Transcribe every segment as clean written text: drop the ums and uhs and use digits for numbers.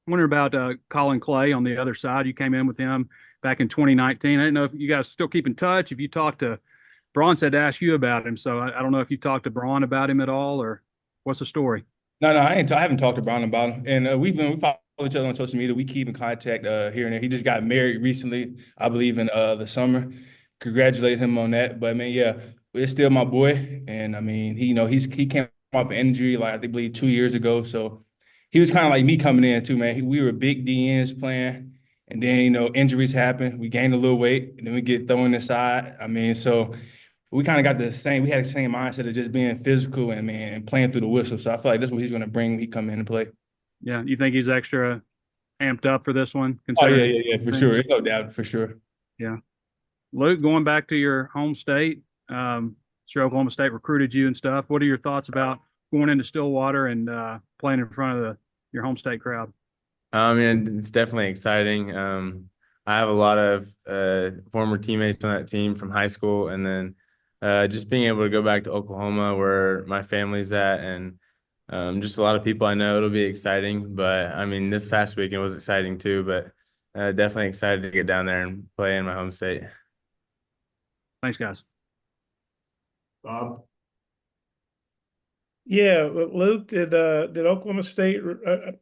Wondering about Colin Clay on the other side. You came in with him back in 2019. I didn't know if you guys still keep in touch. If you talked to Braun, said to ask you about him. So I don't know if you talked to Braun about him at all, or what's the story? No, I ain't. I haven't talked to Brown about him, and we follow each other on social media. We keep in contact here and there. He just got married recently, I believe, in the summer. Congratulate him on that. But man, yeah, it's still my boy, and I mean, he came off an injury like I believe 2 years ago, so he was kind of like me coming in too, man. We were big DNs playing, and then injuries happen. We gained a little weight, and then we get thrown aside. I mean, so we kind of got the same. We had the same mindset of just being physical and man and playing through the whistle. So I feel like that's what he's going to bring when he come in and play. Yeah, you think he's extra amped up for this one, Oh yeah, considering? for sure, no doubt, for sure. Yeah, Luke, going back to your home state, sure Oklahoma State recruited you and stuff. What are your thoughts about going into Stillwater and playing in front of your home state crowd? And it's definitely exciting. I have a lot of former teammates on that team from high school, and then just being able to go back to Oklahoma where my family's at, and just a lot of people I know. It'll be exciting. But I mean, this past weekend was exciting too. But definitely excited to get down there and play in my home state. Thanks, guys. Bob? Yeah, but Luke, did Oklahoma State?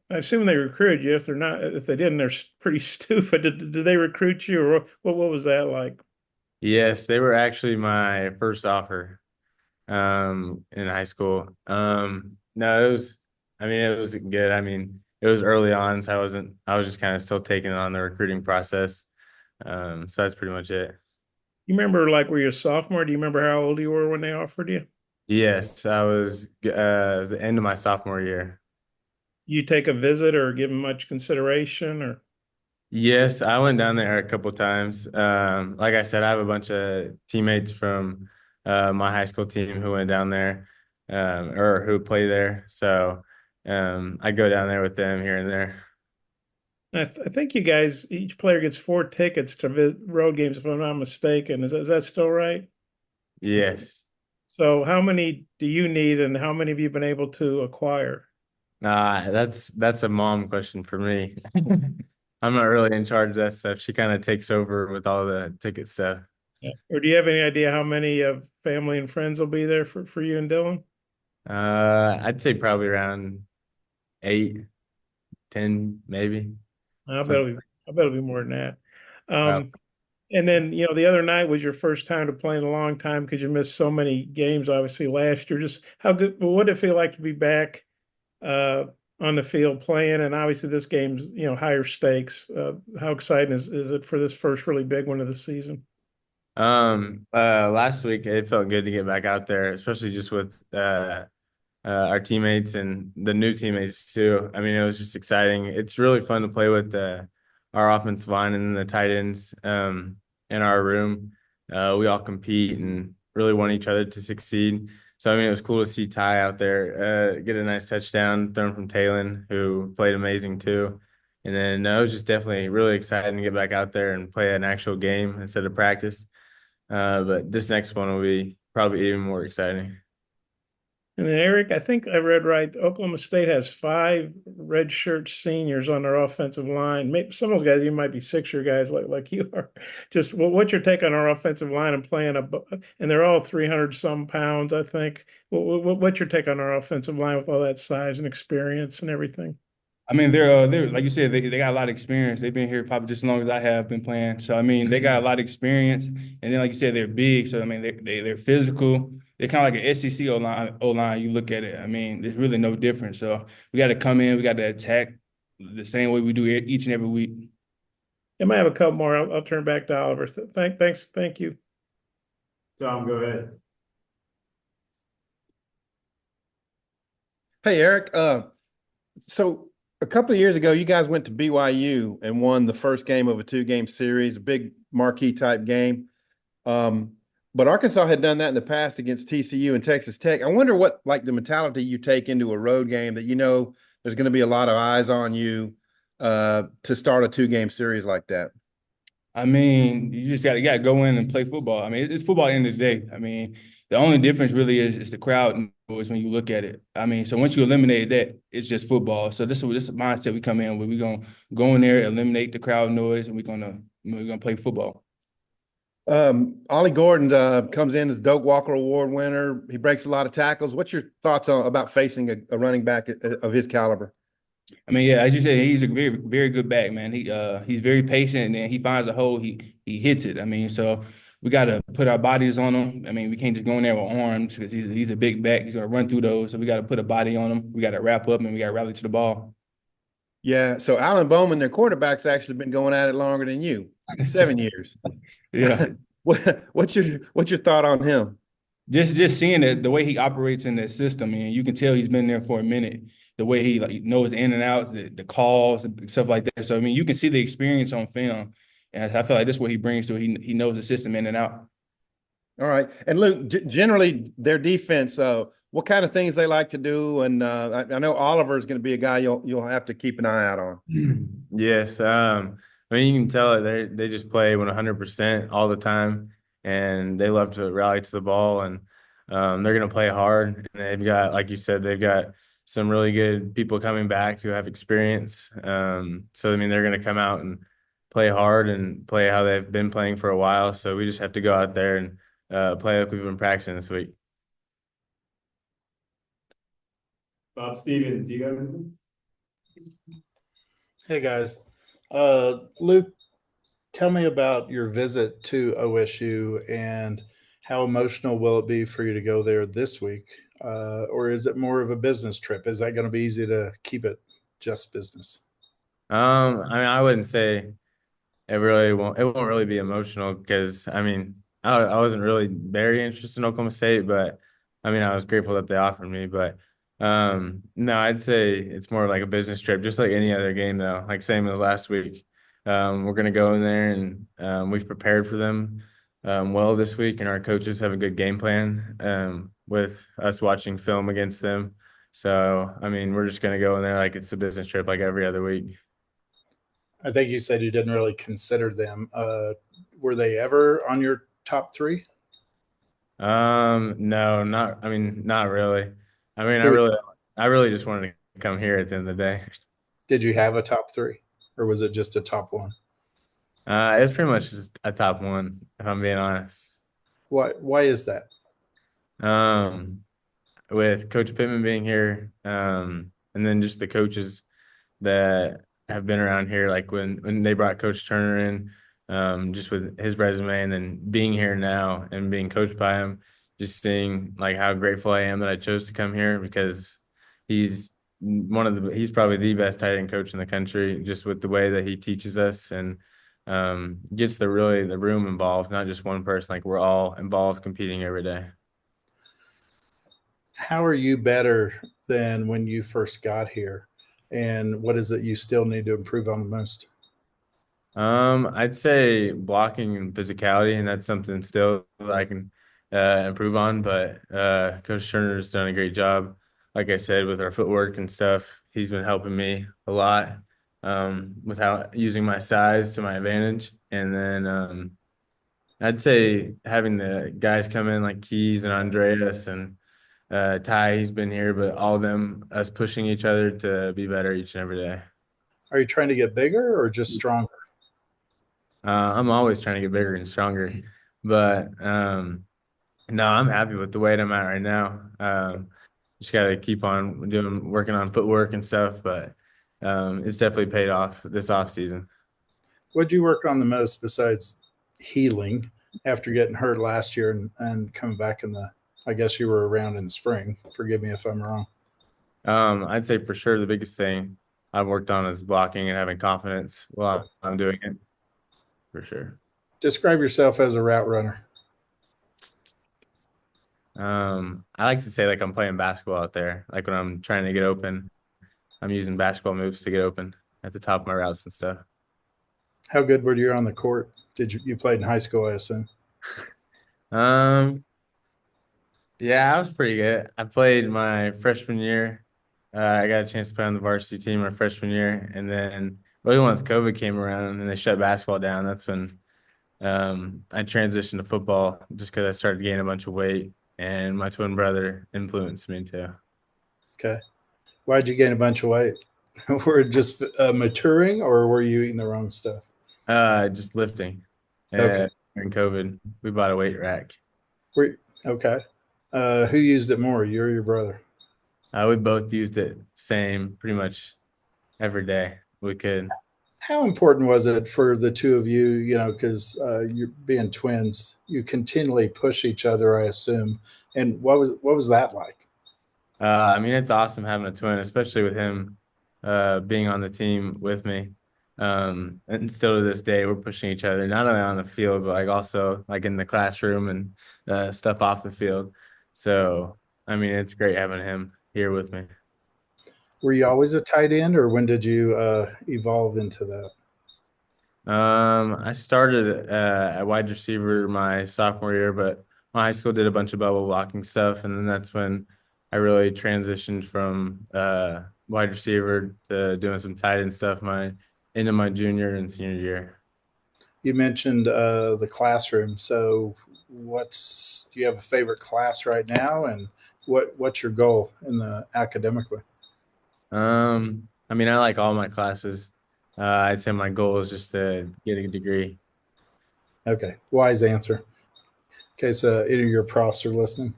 I assume they recruited you. If they're not, if they didn't, they're pretty stupid. Did they recruit you, or what was that like? Yes, they were actually my first offer in high school. No, it was. I mean, it was good. I mean, it was early on, so I was just kind of still taking on the recruiting process. So that's pretty much it. You remember, like, were you a sophomore? Do you remember how old you were when they offered you? Yes, I was. It was the end of my sophomore year. You take a visit or give them much consideration, or Yes, I went down there a couple times. Like I said, I have a bunch of teammates from my high school team who went down there, or who play there. So I go down there with them here and there. I think you guys, each player gets 4 tickets to road games, if I'm not mistaken. Is that still right? Yes. So, how many do you need, and how many have you been able to acquire? That's a mom question for me. I'm not really in charge of that stuff. She kind of takes over with all the ticket stuff. Yeah. Or do you have any idea how many of family and friends will be there for you and Dylan? I'd say probably around 8, 10, maybe. I bet Something. it'll be, I bet it'll be more than that. Well, Um, and then, the other night was your first time to play in a long time because you missed so many games, obviously, last year. Just how good, what did it feel like to be back uh, on the field playing? And obviously, this game's, higher stakes. How exciting is it for this first really big one of the season? last week it felt good to get back out there, especially just with our teammates and the new teammates too. I mean, it was just exciting. It's really fun to play with our offensive line and the tight ends in our room. We all compete and really want each other to succeed. So I mean, it was cool to see Ty out there get a nice touchdown thrown from Talon, who played amazing too. And then it was just definitely really exciting to get back out there and play an actual game instead of practice. But this next one will be probably even more exciting. And then Eric, I think I read right. Oklahoma State has 5 redshirt seniors on their offensive line. Maybe some of those guys, you might be 6-year guys like you are. Just what's your take on our offensive line and playing and they're all 300 some pounds, I think. What's your take on our offensive line with all that size and experience and everything? I mean, they're like you said, they got a lot of experience. They've been here probably just as long as I have been playing. So I mean, they got a lot of experience, and then like you said, they're big. So I mean, they're physical. They're kind of like an SEC O line. You look at it. I mean, there's really no difference. So we got to come in. We got to attack the same way we do each and every week. I might have a couple more. I'll turn back to Oliver. Thank you. Tom, go ahead. Hey, Eric. So a couple of years ago, you guys went to BYU and won the first game of a 2-game series, a big marquee type game. But Arkansas had done that in the past against TCU and Texas Tech. I wonder what, like, the mentality you take into a road game that there's going to be a lot of eyes on you to start a 2-game series like that. I mean, you just got to go in and play football. I mean, it's football at the end of the day. I mean, The only difference really is the crowd noise when you look at it. I mean, so once you eliminate that, it's just football. So this is mindset we come in where we're gonna go in there, eliminate the crowd noise, and we're gonna play football. Ollie Gordon comes in as Doak Walker Award winner. He breaks a lot of tackles. What's your thoughts on about facing a running back of his caliber? I mean, yeah, as you said, he's a very, very good back, man. He's very patient, and then he finds a hole, he hits it. I mean, so we got to put our bodies on him. I mean, we can't just go in there with arms because he's a big back. He's gonna run through those. So we got to put a body on him. We got to wrap up, and we got to rally to the ball. Yeah. So Alan Bowman, their quarterback's actually been going at it longer than you, 7 years. Yeah. What's your thought on him? Just seeing the way he operates in that system, and you can tell he's been there for a minute. The way he like knows in and out, the calls and stuff like that. So I mean, you can see the experience on film, and I feel like that's what he brings to it. He knows the system in and out. All right. And Luke, generally their defense, what kind of things they like to do? And I know Oliver is going to be a guy you'll have to keep an eye out on. Yes. I mean, you can tell it. They just play 100% all the time, and they love to rally to the ball, and they're going to play hard. And they've got, like you said, they've got some really good people coming back who have experience. So I mean, they're going to come out and play hard and play how they've been playing for a while. So we just have to go out there and play like we've been practicing this week. Bob Stevens, you got anything? Hey guys, Luke, tell me about your visit to OSU and how emotional will it be for you to go there this week? Or is it more of a business trip? Is that going to be easy to keep it just business? I mean, I wouldn't say it won't really be emotional because I mean, I wasn't really very interested in Oklahoma State, but I mean, I was grateful that they offered me. But no, I'd say it's more like a business trip, just like any other game, though. Like same as last week. We're gonna go in there and we've prepared for them well this week, and our coaches have a good game plan with us watching film against them. So, I mean, we're just gonna go in there like it's a business trip, like every other week. I think you said you didn't really consider them. Were they ever on your top three? No, not. I mean, not really. I mean, Who would I really just wanted to come here at the end of the day. Did you have a top three, or was it just a top one? It's pretty much just a top one, if I'm being honest. Why is that? Um, with Coach Pittman being here, and then just the coaches that have been around here, like when they brought Coach Turner in, just with his resume, and then being here now and being coached by him, just seeing like how grateful I am that I chose to come here because he's he's probably the best tight end coach in the country, just with the way that he teaches us and gets the room involved, not just one person. Like we're all involved competing every day. How are you better than when you first got here? And what is it you still need to improve on the most? I'd say blocking and physicality, and that's something still that I can improve on. But Coach Turner's done a great job, like I said, with our footwork and stuff. He's been helping me a lot without using my size to my advantage. And then I'd say having the guys come in like Keys and Andreas and Ty, he's been here, but all of them, us pushing each other to be better each and every day. Are you trying to get bigger or just stronger? I'm always trying to get bigger and stronger, but no, I'm happy with the weight I'm at right now. Just got to keep on working on footwork and stuff, but it's definitely paid off this off season. What'd you work on the most besides healing after getting hurt last year and coming back I guess you were around in the spring. Forgive me if I'm wrong. I'd say for sure the biggest thing I've worked on is blocking and having confidence while I'm doing it, for sure. Describe yourself as a route runner. I like to say like I'm playing basketball out there. Like when I'm trying to get open, I'm using basketball moves to get open at the top of my routes and stuff. How good were you on the court? Did you played in high school, I assume? Yeah, I was pretty good. I played my freshman year. I got a chance to play on the varsity team my freshman year, and then really once COVID came around and they shut basketball down, that's when I transitioned to football just because I started gaining a bunch of weight and my twin brother influenced me too. Okay. Why'd you gain a bunch of weight? Were it just maturing, or were you eating the wrong stuff? Just lifting. Okay. During COVID, we bought a weight rack. Okay. Who used it more, you or your brother? We both used it same pretty much every day we could. How important was it for the two of you? You know, because you're being twins, you continually push each other, I assume. And what was that like? I mean, it's awesome having a twin, especially with him being on the team with me. And still to this day, we're pushing each other, not only on the field, but like also like in the classroom and stuff off the field. So, I mean, it's great having him here with me. Were you always a tight end, or when did you evolve into that? I started at wide receiver my sophomore year, but my high school did a bunch of bubble blocking stuff, and then that's when I really transitioned from wide receiver to doing some tight end stuff my into my junior and senior year. You mentioned the classroom. So, do you have a favorite class right now, and what's your goal in the academically? I mean, I like all my classes. I'd say my goal is just to get a degree. Okay, wise answer. In case any of your profs are listening,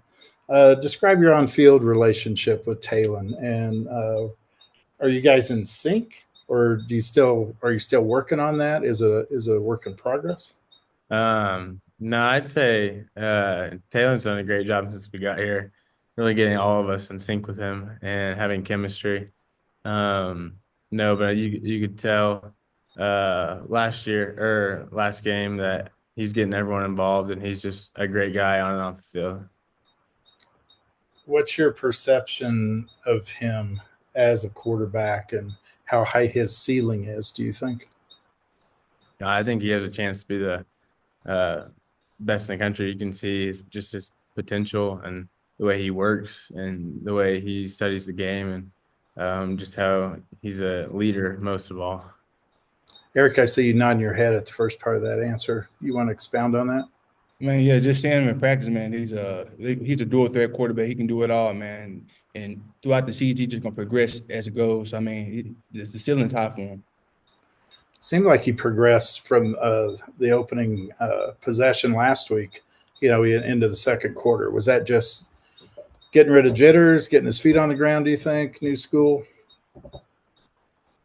describe your on-field relationship with Talon, and are you guys in sync, or are you still working on that? Is it a work in progress? No, I'd say Taylor's done a great job since we got here, really getting all of us in sync with him and having chemistry. Um, no, but you could tell last year or last game that he's getting everyone involved and he's just a great guy on and off the field. What's your perception of him as a quarterback, and how high his ceiling is, do you think? I think he has a chance to be the uh, best in the country. You can see just his potential and the way he works and the way he studies the game and just how he's a leader most of all. Eric, I see you nodding your head at the first part of that answer. You want to expound on that? Man, yeah, just seeing him in practice, man. He's a dual threat quarterback. He can do it all, man. And throughout the season, he's just gonna progress as it goes. I mean, the ceiling's high for him. Seemed like he progressed from the opening possession last week, into the second quarter. Was that just getting rid of jitters, getting his feet on the ground, do you think? New school?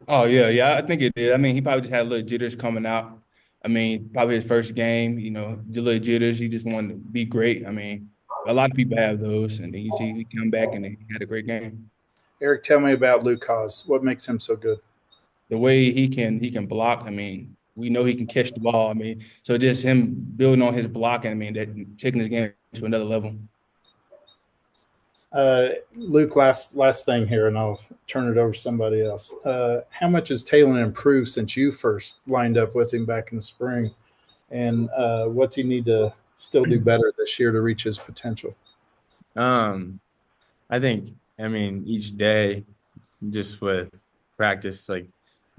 Oh yeah, yeah, I think it did. I mean, he probably just had a little jitters coming out. I mean, probably his first game, the little jitters. He just wanted to be great. I mean, a lot of people have those, and then you see he come back and he had a great game. Eric, tell me about Luke Hasz. What makes him so good? The way he can block. I mean, we know he can catch the ball. I mean, so just him building on his blocking. I mean, that taking his game to another level. Luke, last thing here, and I'll turn it over to somebody else. How much has Talon improved since you first lined up with him back in the spring? And what's he need to still do better this year to reach his potential? Um, I think, I mean, each day, just with practice, like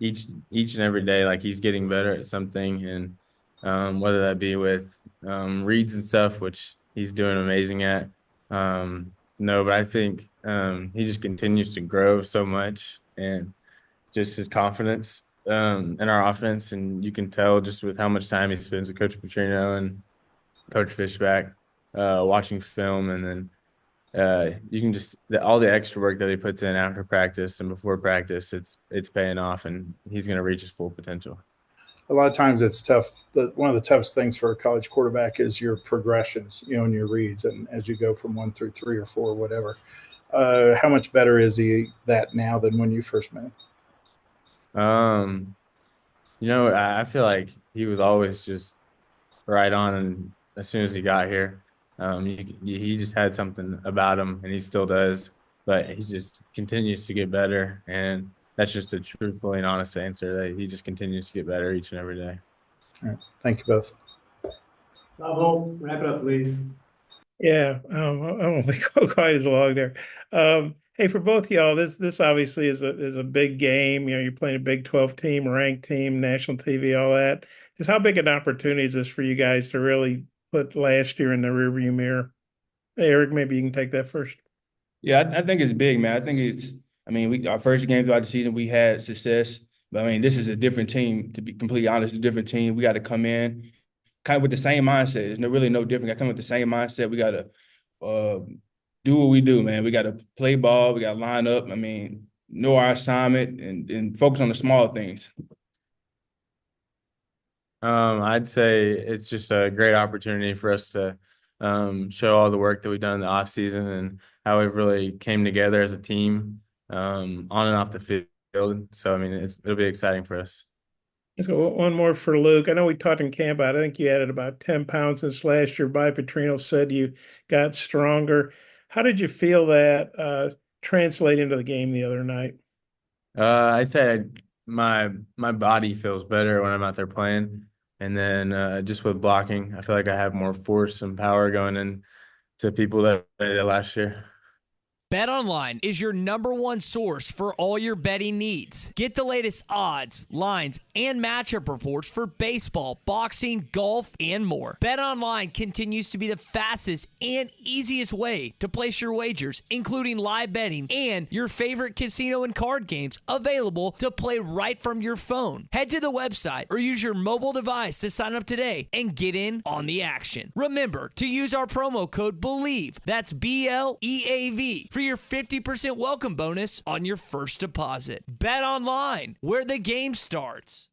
each and every day, like he's getting better at something, and whether that be with reads and stuff, which he's doing amazing at. No, but I think he just continues to grow so much, and just his confidence in our offense, and you can tell just with how much time he spends with Coach Petrino and Coach Fishback, watching film, and then you can just all the extra work that he puts in after practice and before practice, it's paying off, and he's going to reach his full potential. A lot of times it's tough. One of the toughest things for a college quarterback is your progressions, and your reads, and as you go from 1 through 3 or 4, whatever. How much better is he that now than when you first met him? Um, I feel like he was always just right on, and as soon as he got here, he just had something about him, and he still does. But he just continues to get better, and that's just a truthful and honest answer that he just continues to get better each and every day. All right. Thank you both. Wrap it up, please. Yeah, I won't be quite as long there. Hey, for both of y'all, this obviously is a big game. You're playing a Big 12 team, ranked team, national TV, all that. Just how big an opportunity is this for you guys to really put last year in the rearview mirror? Eric, maybe you can take that first. Yeah, I think it's big, man. I mean, our first game throughout the season, we had success. But I mean, this is a different team, to be completely honest, a different team. We got to come in kind of with the same mindset. There's really no different. I come with the same mindset. We got to do what we do, man. We got to play ball. We got to line up. I mean, know our assignment and focus on the small things. I'd say it's just a great opportunity for us to show all the work that we've done in the off season and how we've really came together as a team on and off the field. So I mean, it'll be exciting for us. So one more for Luke. I know we talked in camp about, I think you added about 10 pounds since last year. By Petrino said you got stronger. How did you feel that translate into the game the other night? I'd say my body feels better when I'm out there playing, and then just with blocking, I feel like I have more force and power going in to people that played last year. BetOnline is your #1 source for all your betting needs. Get the latest odds, lines, and matchup reports for baseball, boxing, golf, and more. BetOnline continues to be the fastest and easiest way to place your wagers, including live betting and your favorite casino and card games available to play right from your phone. Head to the website or use your mobile device to sign up today and get in on the action. Remember to use our promo code BELIEVE, that's BLEAV, for your 50% welcome bonus on your first deposit. Bet online, where the game starts.